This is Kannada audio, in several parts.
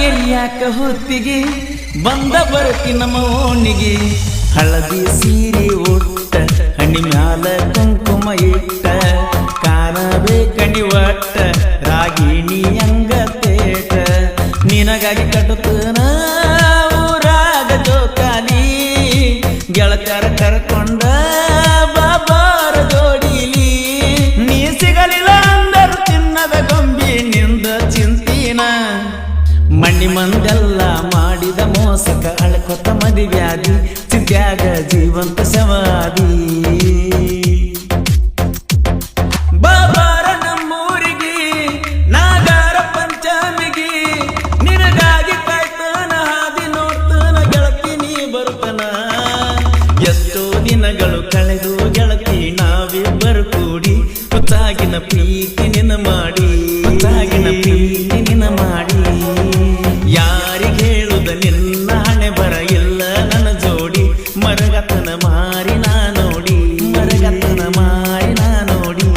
ಎರಿಯಾಕ ಹೊತ್ತಿಗೆ ಬಂದ ಬರತಿ ನಮ್ಮ ಓಣಿಗೆ ಹಳದಿ ಸೀರೆ ಉಟ್ಟ ಹಣ್ಣಿ ಮ್ಯಾಲ ಕುಂಕುಮ ಇಟ್ಟ ಕಾಣಬೇ ಕಣಿ ಒಟ್ಟ ರಾಗಿಣಿ ಅಂಗ ತೇಟ ನಿನಗಾಗಿ ಕಟ್ಟುತ್ತನ ಊರಾಗ ಜೋಕಾಲಿ ಗೆಳತ್ಯಾರ ಕರ್ಕೊಂಡ ಬಾಬಾರ ಜೋಡಿಲಿ ನೀ ಸಿಗಲಿಲ್ಲ ಅಂದರು ತಿನ್ನದ ಗೊಂಬಿ ನಿಂದ ಚಿಂತಿನ ಮಣ್ಣಿ ಮಂದೆಲ್ಲ ಮಾಡಿದ ಮೋಸಕ ಅಳ್ಕೊತ ಮದಿವ್ಯಾದಿ ಚಿದ್ಯಾಗ ಜೀವಂತ ಶವಾದಿ ಬಾಬಾರ ನಮ್ಮೂರಿಗೆ ನಾಗಾರ ಪಂಚಮಿಗೆ ನಿನಗಾಗಿ ಕಾಯ್ತಾನ ಹಾದಿ ನೋಡ್ತಾನ ಗೆಳತಿ ನೀ ಬರುತ್ತನ ಎಷ್ಟೋ ದಿನಗಳು ಕಳೆದು ಗೆಳತಿ ನಾವಿಬ್ಬರು ಕೂಡಿ ಹುತ್ತಾಗಿನ ಪ್ರೀತಿ ನಿನ್ನ ಮಾಡಿ ಹುತ್ತಾಗಿನ ಪ್ರೀತಿ ನಿನ್ನ ಮಾಡಿ ಯಾರಿಗೆ ಹೇಳುದ ನಿನ್ನ ಹಣೆ ಬರ ಇಲ್ಲ ನನ್ನ ಜೋಡಿ ಮರಗತನ ಮಾರಿ ನಾ ನೋಡಿ ಮರಗತನ ಮಾರಿ ನಾ ನೋಡಿ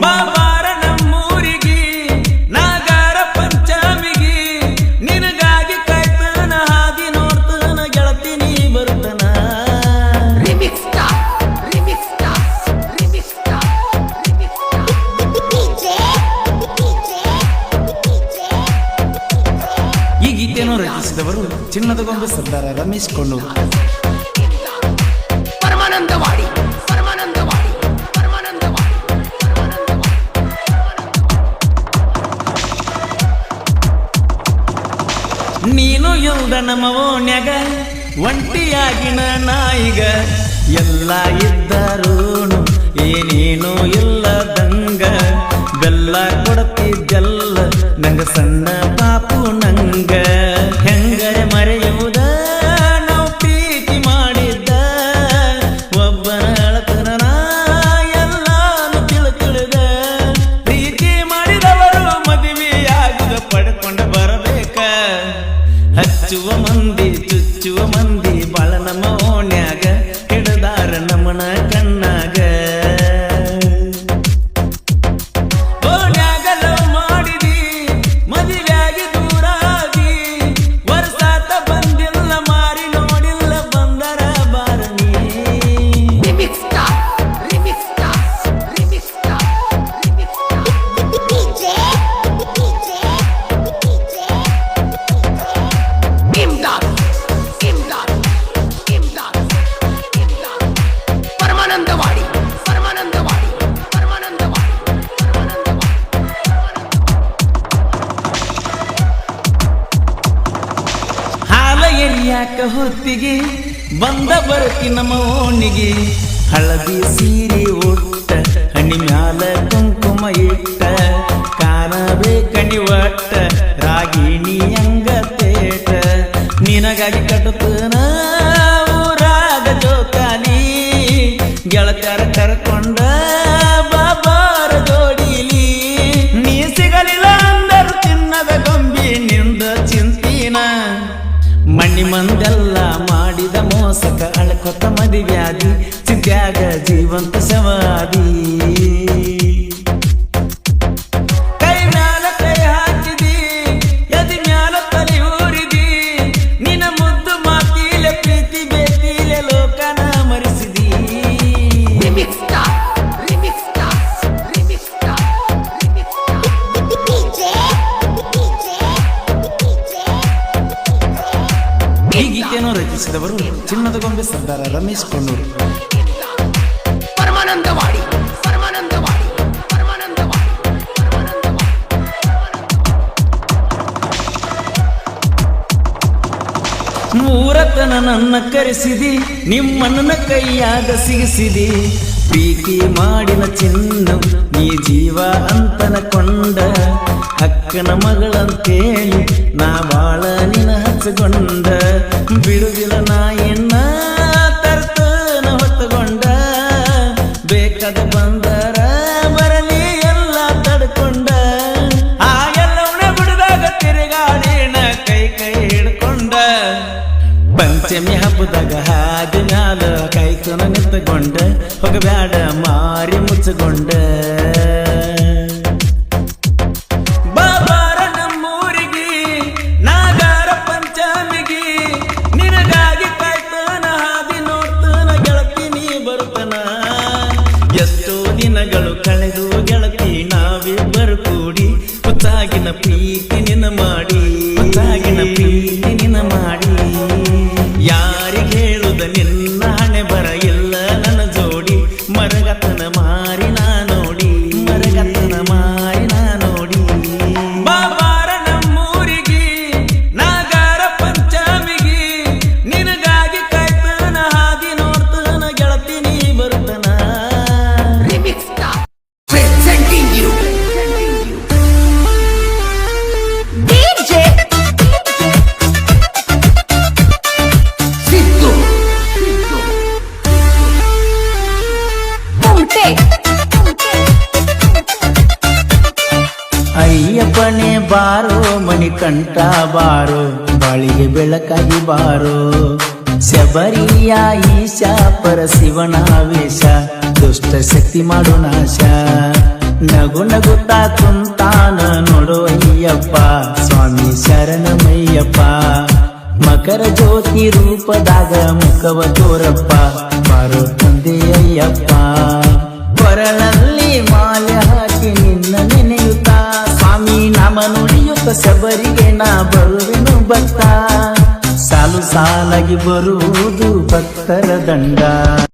ಬಾಬಾರ ನಮ್ಮೂರಿಗೆ ನಾಗಾರ ಪಂಚಮಿಗೆ ನಿನಗಾಗಿ ಕಾಯ್ತಾನ ಹಾದಿ ನೋಡ್ತಾನ ಗೆಳತಿ ನೀ ಬರುತ್ತನ ಈ ಗೀತೆಯನ್ನು ರಚಿಸಿದವರು ಚಿನ್ನದ ಗೊಂಬೆ ಸರ್ದಾರ ರಮೇಶ್ ಕೊಂಡೂರು. ಪರಮಾನಂದವಾಡಿ ಪರಮಾನಂದವಾಡಿ ಪರಮಾನಂದವಾಡಿ ನೀನು ಇಲ್ದ ನಮ್ಮ ಓಣ್ಯಾಗ ಒಂಟಿಯಾಗಿನ ನಾಯಿಗ ಎಲ್ಲ ಇದ್ದರೂನು ಏನೇನೋ ಇಲ್ಲದಂಗ ಬೆಲ್ಲ ಕೊಡತಿದ್ದೆಲ್ಲ ನಂಗ ಸಣ್ಣ ಪಾಪು ನಂಗ ಹೆಂಗರೆ ಮರೆಯುವುದ ನಾವು ಪ್ರೀತಿ ಮಾಡಿದ್ದ ಒಬ್ಬನ ಅಳತನ ಎಲ್ಲಾನು ತಿಳ್ದ ಪ್ರೀತಿ ಮಾಡಿದವರು ಮದುವೆಯಾಗುದ ಪಡ್ಕೊಂಡ ಬರಬೇಕ ಹಚ್ಚುವ ಮಂದಿ ಚುಚ್ಚುವ ಮಂದಿ ಬಾಳ ನಮ್ಮ ಓಣ್ಯಾಗ ಹಿಡದಾರ ನಮನ ಕಣ್ಣಾಗ ಓಣ್ಯಾಗ ಮಾಡಿದಿ ಮದುವೆಯಾಗಿ ದೂರಾಗಿ ವರ್ಷಾತ ಬಂದಿಲ್ಲ ಮಾರಿ ನೋಡಿಲ್ಲ ಬಂದರ ಬಾರಣಿ ಪರಮಾನಂದವಾಡಿ ಪರಮಾನಂದವಾಡಿ ಪರಮಾನಂದವಾಡಿ ಹಾಲ ಎರಿಯಾಕ ಹೊತ್ತಿಗೆ ಬಂದ ಬರತಿ ನಮ್ಮ ಓಣಿಗೆ ಹಳದಿ ಸೀರೆ ಉಟ್ಟ ಹಣ್ಣಿ ಮ್ಯಾಲ ಕುಂಕುಮ ಇಟ್ಟ ಕಾಣಬೇ ಕಣಿ ಒಟ್ಟ ರಾಗಿಣಿ ಅಂಗ ತೇಟ ನಿನಗಾಗಿ ಕಟ್ಟುತ್ತನ ಊರಾಗ ಜೋಕಾಲಿ ಗೆಳತ್ಯಾರ ಕರ್ಕೊಂಡ ಬಾಬಾರ ಜೋಡಿಲಿ ನೀ ಸಿಗಲಿಲ್ಲ ಅಂದರು ತಿನ್ನದ ಗೊಂಬಿ ನಿಂದ ಚಿಂತಿನ ಮಣ್ಣಿ ಮಂದೆಲ್ಲ ಮಾಡಿದ ಮೋಸಕ ಅಳ್ಕೊತ ಮದಿವ್ಯಾದಿ ಚಿದ್ಯಾಗ ಜೀವಂತ ಶವಾದಿ ಕೈ ಮ್ಯಾಲ ಕೈ ಹಾಕಿದಿ ಎದಿ ಮ್ಯಾಲ ತಲೆ ಊರಿದಿ ನಿನ್ನ ಮುದ್ದು ಮಾತಿಲೆ ಪ್ರೀತಿ ಬೇತಿಲೆ ಲೋಕನ ಮರೆಸಿದಿ ಈ ಗೀತೆಯನ್ನು ರಚಿಸಿದವರು ಚಿನ್ನದ ಗೊಂಬೆ ಸರ್ದಾರ ರಮೇಶ್ ಕೊಂಡೂರು. ಪರಮಾನಂದವಾಡಿ ಪರಮಾನಂದವಾಡಿ ಪರಮಾನಂದವಾಡಿ ಮೂರತನ ನನ್ನ ಕರೆಸಿದಿ ನಿಮ್ಮನ್ನ ಕೈಯಾಗ ಸಿಗಿಸಿದಿ ಪ್ರೀತಿ ಮಾಡಿನ ಚಿನ್ನ ನೀ ಜೀವ ಅಂತನ ಕೊಂಡ ಅಕ್ಕನ ಮಗಳಂತೇಳಿ ನಾ ಬಾಳ ನಿನ ಹಚ್ಚಗೊಂಡ ಬಿಡುದಿಲ್ಲ ನಾ ಎಣ್ಣ ತರ್ತನ ಹೊತ್ತಗೊಂಡ ಬೇಕಾದ ಬಂದರ ಬರಲಿ ಎಲ್ಲ ತಡ್ಕೊಂಡ ಆ ಎಲ್ಲವನ್ನ ಬಿಡದಾಗ ತಿರುಗಾಡಿನ ಕೈ ಕೈ ಹಿಡ್ಕೊಂಡ ಪಂಚಮಿ ಹಬ್ಬದಾಗ ಹಾದಿ ಮ್ಯಾಲ ಕೈತನ ನಿಂತಗೊಂಡ ಹೋಗಬ್ಯಾಡ ಮಾರಿ ಮುಚ್ಚಗೊಂಡ ಬಾಬಾರ ನಮ್ಮೂರಿಗೆ ನಾ ಪ್ರೀತಿ ನಿನ್ನ ಮಾಡಿ ಮುದ್ದಾಗಿನ ಪ್ರೀತಿ ನಿನ್ನ ಮಾಡಿ ಯಾರಿಗೆ ಹೇಳುದ ನಿನ್ನ ಹಣೆ ಬರ ಇಲ್ಲ ನನ್ನ ಜೋಡಿ ಮರಗತನ ಮಾರಿ ನಾ ನೋಡಿ ಮರಗತನ ಮಾರಿ ನಾ ನೋಡಿ ಬಾಬಾರ ನಮ್ಮೂರಿಗೆ ನಾಗಾರ ಪಂಚಮಿಗೆ ನಿನಗಾಗಿ ಕಾಯ್ತನ ಹಾದಿ ನೋಡ್ತನ ಗೆಳತಿ ನೀ ಬರ್ತನ Remix Star presenting you DJ Siddu Umte ಅಯ್ಯಪ್ಪನೇ ಬಾರೋ ಮಣಿಕಂಠ ಬಾರೋ ಬಾಳಿಗೆ ಬೆಳಕಾಗಿ ಬಾರೋ ಶಬರಿಯ ಈಶ ಪರ ಶಿವನಾವೇಶ ದುಷ್ಟ ಶಕ್ತಿ ಮಾಡು ನಾಶ ನಗು ನಗುತ್ತಾ ಕುಂತಾನ ನೋಡು ಅಯ್ಯಪ್ಪ ಸ್ವಾಮಿ ಶರಣಮಯ್ಯಪ್ಪ ಮಕರ ಜ್ಯೋತಿ ರೂಪದಾಗ ಮುಖವ ತೋರಪ್ಪ ಬಾರೋ ತಂದೆ ಅಯ್ಯಪ್ಪ ಕೊರಳಲ್ಲಿ ಮಾಲೆ ಹಾಕಿ ನಿನ್ನ ನೆನೆಯುತ್ತ ಸ್ವಾಮಿ ನಾಮ ನುಡಿಯುತ್ತ ಶಬರಿಗೆ ನಾ ಬರುವೆನು ಭಕ್ತ ಸಾಲು ಸಾಲಾಗಿ ಬರುವುದು ಭಕ್ತರ ದಂಡ